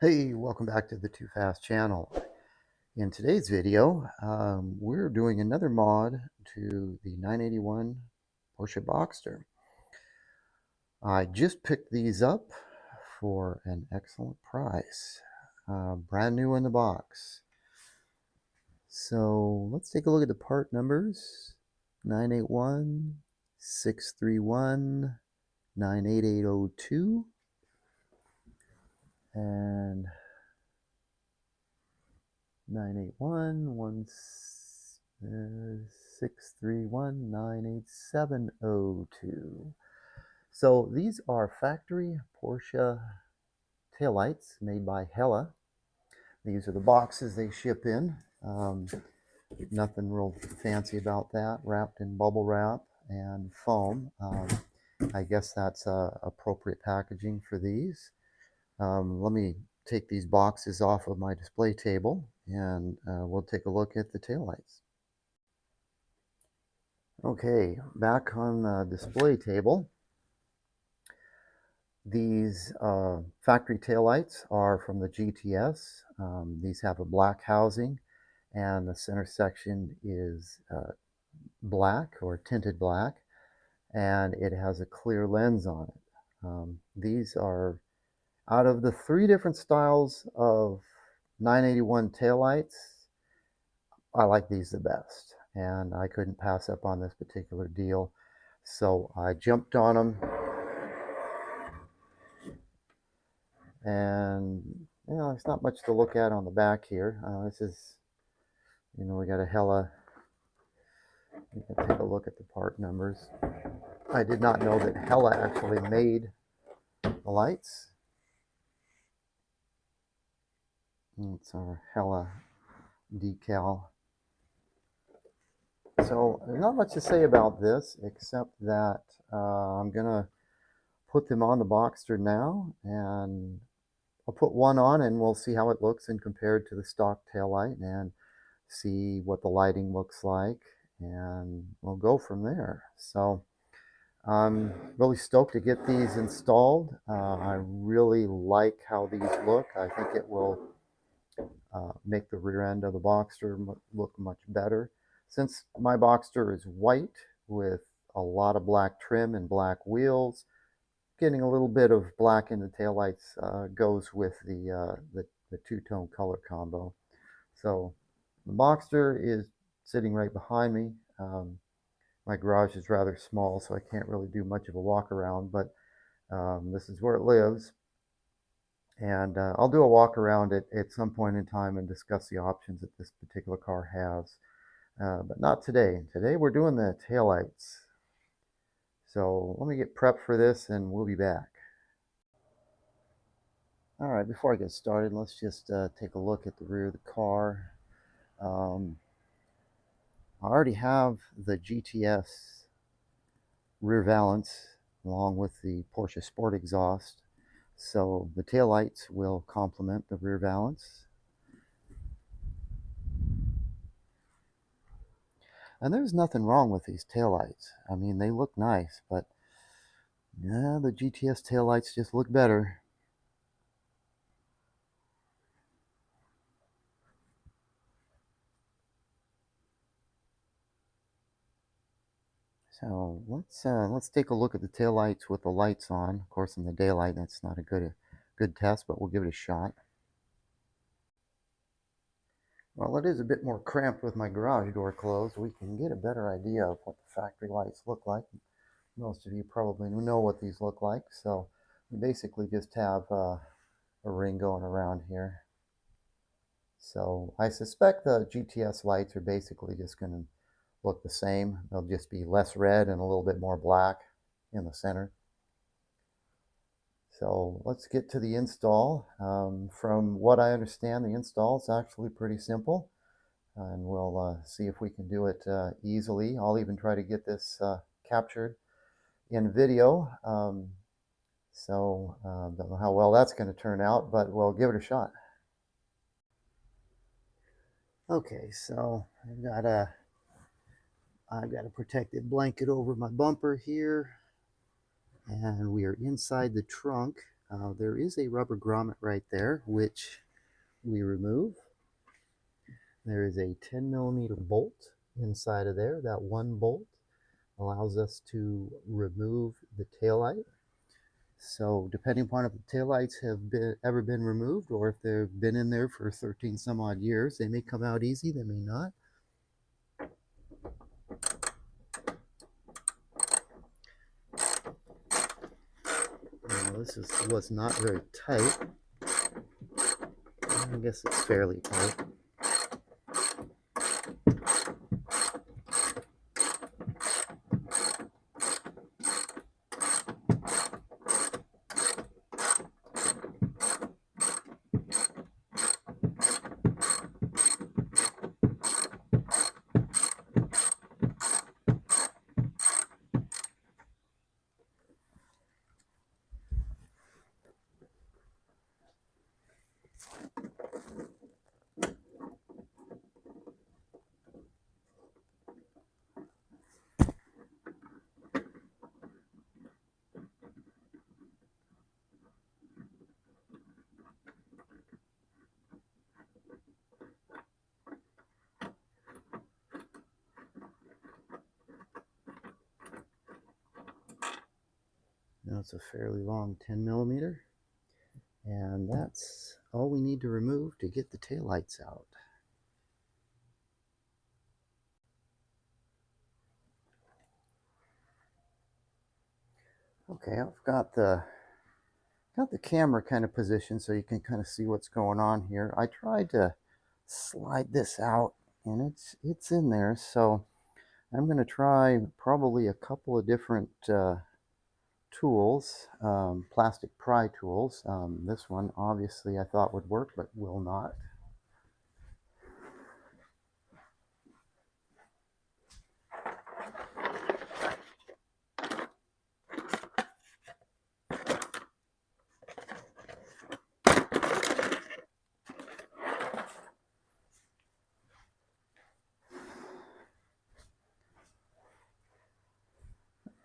Hey, welcome back to the Too Fast channel. In today's video, we're doing another mod to the 981 Porsche Boxster. I just picked these up for an excellent price, brand new in the box. So let's take a look at the part numbers: 981, 631, 98802, and 981 631 98702. So these are factory Porsche taillights made by Hella. These are the boxes they ship in. Nothing real fancy about that. Wrapped in bubble wrap and foam. I guess that's appropriate packaging for these. Let me take these boxes off of my display table and we'll take a look at the taillights. Okay, back on the display table. These factory taillights are from the GTS. These have a black housing and the center section is black or tinted black, and it has a clear lens on it. These are out of the three different styles of 981 taillights. I like these the best, and I couldn't pass up on this particular deal, so I jumped on them. And there's not much to look at on the back here. This is, we got a Hella. You can take a look at the part numbers. I did not know that Hella actually made the lights. It's our Hella decal. So there's not much to say about this except that I'm gonna put them on the Boxster now, and I'll put one on and we'll see how it looks and compared to the stock taillight and see what the lighting looks like, and we'll go from there. So I'm really stoked to get these installed. I really like how these look. I think it will make the rear end of the Boxster look much better. Since my Boxster is white with a lot of black trim and black wheels, getting a little bit of black in the taillights goes with the two-tone color combo. So the Boxster is sitting right behind me. My garage is rather small, so I can't really do much of a walk around, but this is where it lives. And I'll do a walk around it at some point in time and discuss the options that this particular car has. But not today. Today we're doing the taillights. So let me get prepped for this and we'll be back. All right, before I get started, let's just take a look at the rear of the car. Um, I already have the GTS rear valance along with the Porsche Sport exhaust, so the taillights will complement the rear valance. And there's nothing wrong with these taillights. I mean, they look nice, but yeah, the GTS taillights just look better. So let's take a look at the taillights with the lights on. Of course, in the daylight, that's not a good test, but we'll give it a shot. Well, it is a bit more cramped with my garage door closed. We can get a better idea of what the factory lights look like. Most of you probably know what these look like. So we basically just have a ring going around here. So I suspect the GTS lights are basically just going to look the same. They'll just be less red and a little bit more black in the center. So let's get to the install. From what I understand, the install is actually pretty simple, and we'll see if we can do it easily. I'll even try to get this captured in video. Don't know how well that's going to turn out, but we'll give it a shot. Okay, so I've got a protective blanket over my bumper here, and we are inside the trunk. There is a rubber grommet right there, which we remove. There is a 10mm bolt inside of there. That one bolt allows us to remove the taillight. So depending upon if the taillights have ever been removed or if they've been in there for 13 some odd years, they may come out easy, they may not. Now, this was not very tight. I guess it's fairly tight. Now it's a fairly long 10mm, and that's all we need to remove to get the taillights out. Okay, I've got the camera kind of positioned so you can kind of see what's going on here. I tried to slide this out and it's in there, so I'm going to try probably a couple of different tools, plastic pry tools. This one obviously I thought would work but will not.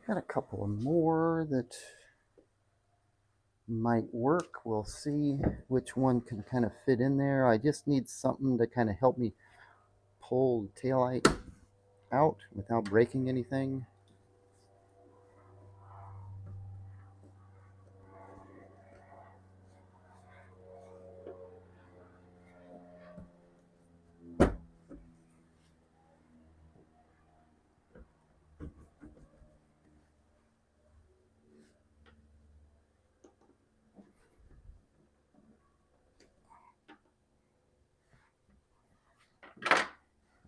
Got a couple of more that might work. We'll see which one can kind of fit in there. I just need something to kind of help me pull the taillight out without breaking anything.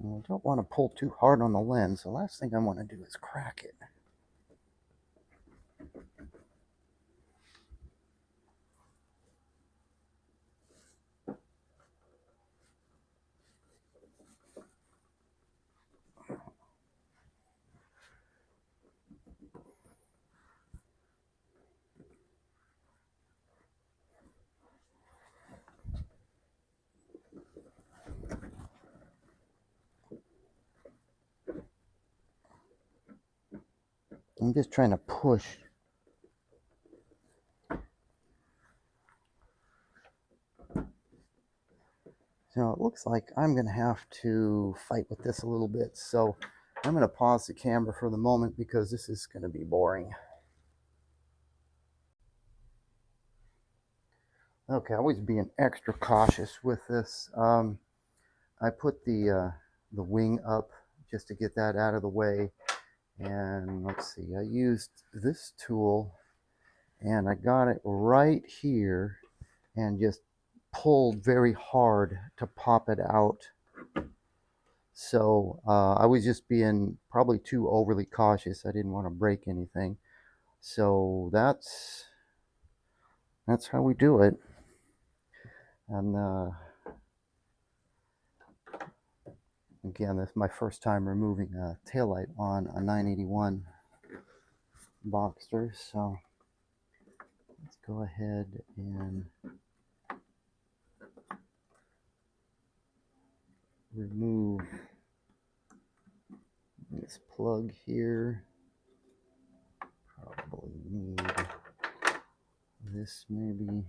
I don't want to pull too hard on the lens. The last thing I want to do is crack it. I'm just trying to push. So it looks like I'm going to have to fight with this a little bit. So I'm going to pause the camera for the moment because this is going to be boring. Okay, always being extra cautious with this. I put the wing up just to get that out of the way. And let's see, I used this tool and I got it right here and just pulled very hard to pop it out. So I was just being probably too overly cautious. I didn't want to break anything. So that's how we do it. And again, this is my first time removing a taillight on a 981 Boxster. So let's go ahead and remove this plug here. Probably need this maybe.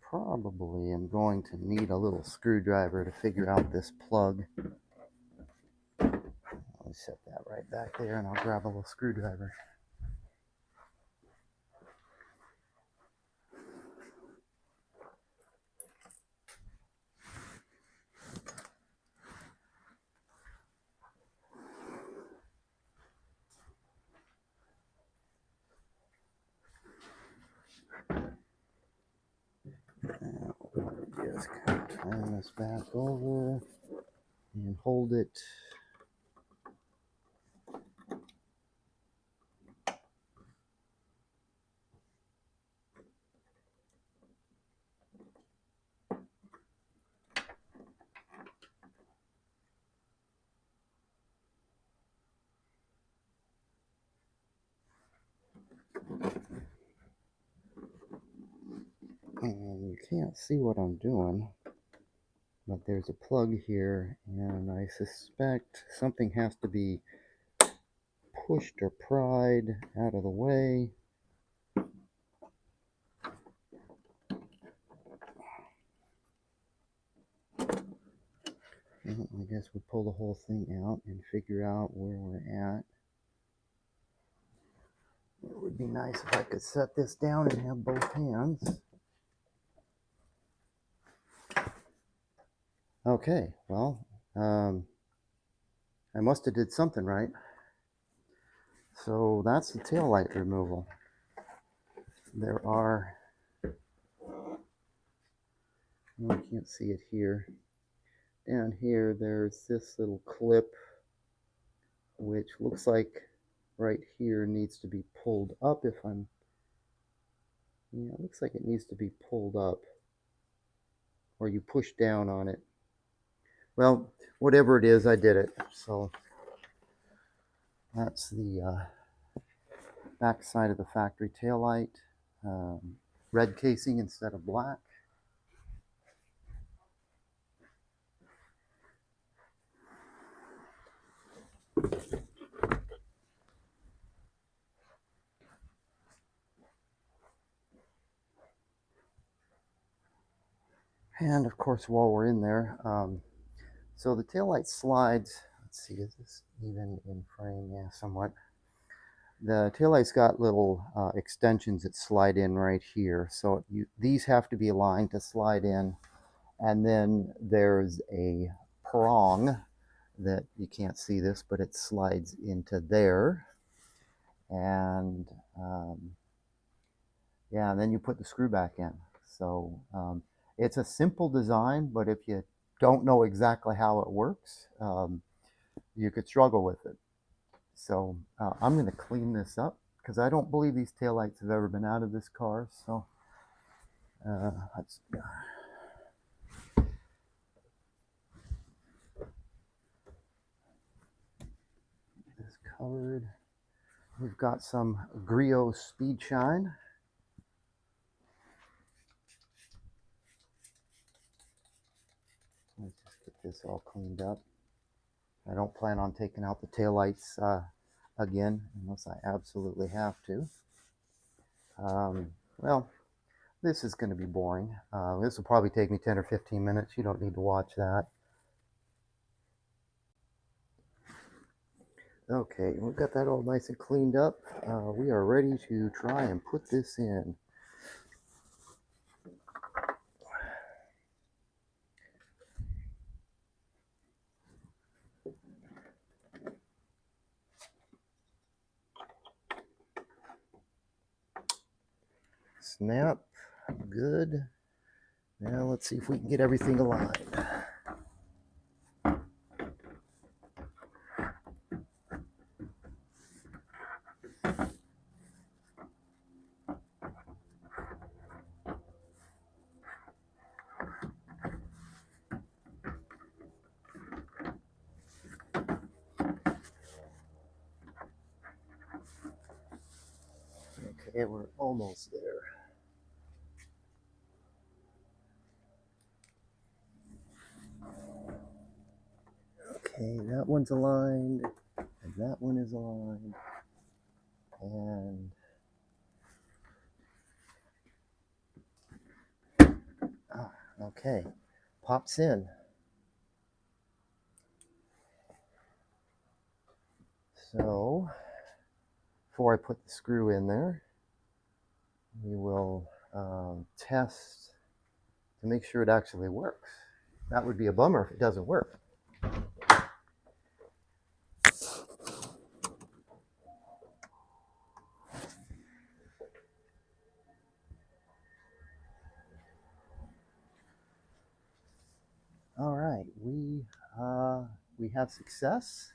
Probably am going to need a little screwdriver to figure out this plug. Let me set that right back there and I'll grab a little screwdriver. Now, just kind of turn this back over and hold it. And you can't see what I'm doing, but there's a plug here, and I suspect something has to be pushed or pried out of the way. And I guess we'll pull the whole thing out and figure out where we're at. It would be nice if I could set this down and have both hands. Okay, well, I must have did something right. So that's the taillight removal. There are, well, you can't see it here. Down here, there's this little clip, which looks like right here needs to be pulled up if I'm, yeah, it looks like it needs to be pulled up, or you push down on it. Well, whatever it is, I did it. So that's the back side of the factory taillight. Red casing instead of black. And of course, while we're in there, so the taillight slides. Let's see, is this even in frame? Yeah, somewhat. The taillight's got little extensions that slide in right here. So these have to be aligned to slide in. And then there's a prong that you can't see this, but it slides into there. And yeah, and then you put the screw back in. So it's a simple design, but if you don't know exactly how it works, you could struggle with it. So I'm going to clean this up because I don't believe these taillights have ever been out of this car. So let's get this covered. We've got some Griot Speed Shine. Let's just get this all cleaned up. I don't plan on taking out the taillights again unless I absolutely have to. Well, this is going to be boring. This will probably take me 10 or 15 minutes. You don't need to watch that. Okay, we've got that all nice and cleaned up. We are ready to try and put this in. Snap, good. Now let's see if we can get everything aligned. Okay, Okay, we're almost there. Okay, that one's aligned, and that one is aligned, and okay, pops in. So, before I put the screw in there, we will test to make sure it actually works. That would be a bummer if it doesn't work. All right, we have success.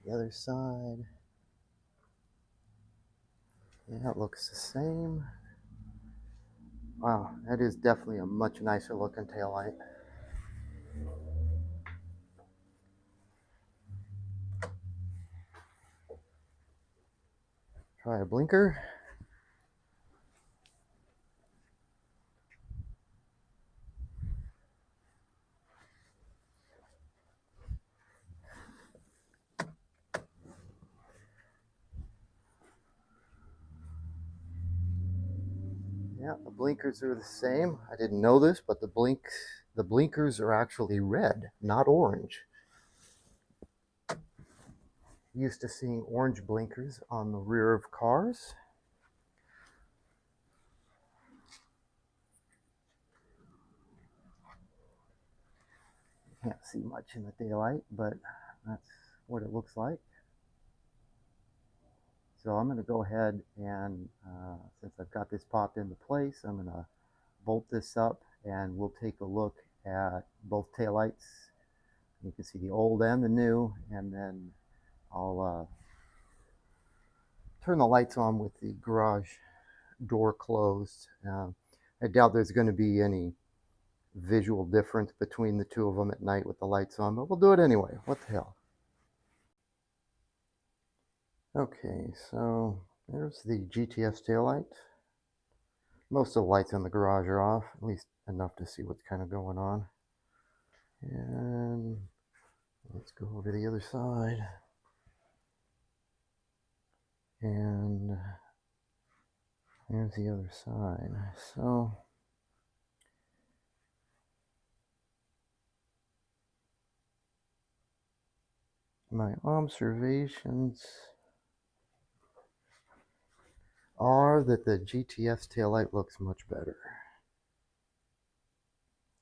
The other side, yeah, it looks the same. Wow, that is definitely a much nicer looking taillight. Try a blinker. Yeah, the blinkers are the same. I didn't know this, but the blinkers are actually red, not orange. Used to seeing orange blinkers on the rear of cars. Can't see much in the daylight, but that's what it looks like. So I'm going to go ahead and, since I've got this popped into place, I'm going to bolt this up and we'll take a look at both taillights. You can see the old and the new, and then I'll turn the lights on with the garage door closed. I doubt there's going to be any visual difference between the two of them at night with the lights on, but we'll do it anyway. What the hell? Okay, so there's the GTS taillight. Most of the lights in the garage are off, at least enough to see what's kind of going on. And let's go over to the other side. And there's the other side. So my observations are that the GTS taillight looks much better.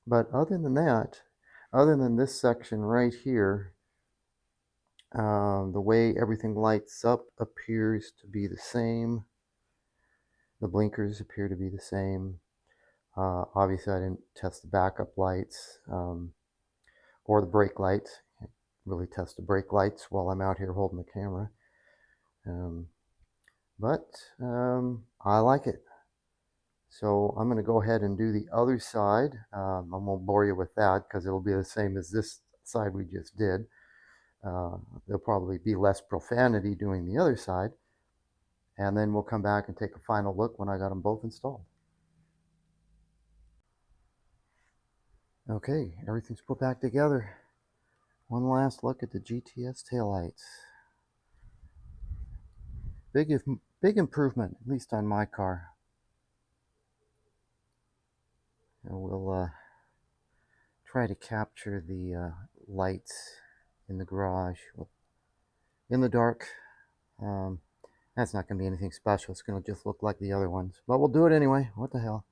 But other than that, other than this section right here, the way everything lights up appears to be the same. The blinkers appear to be the same. Obviously, I didn't test the backup lights or the brake lights. I can't really test the brake lights while I'm out here holding the camera. But I like it. So I'm going to go ahead and do the other side. I won't bore you with that because it'll be the same as this side we just did. There'll probably be less profanity doing the other side. And then we'll come back and take a final look when I got them both installed. Okay, everything's put back together. One last look at the GTS taillights. Big improvement, at least on my car. And we'll try to capture the lights in the garage in the dark. That's not going to be anything special. It's going to just look like the other ones. But we'll do it anyway. What the hell?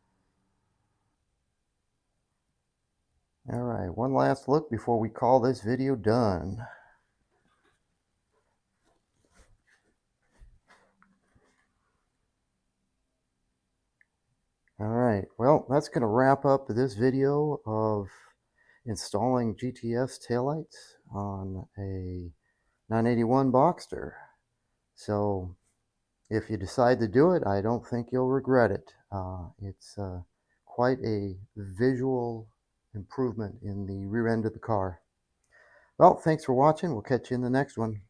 All right, one last look before we call this video done. All right, well, that's going to wrap up this video of installing GTS taillights on a 981 Boxster. So if you decide to do it, I don't think you'll regret it. It's quite a visual improvement in the rear end of the car. Well, thanks for watching. We'll catch you in the next one.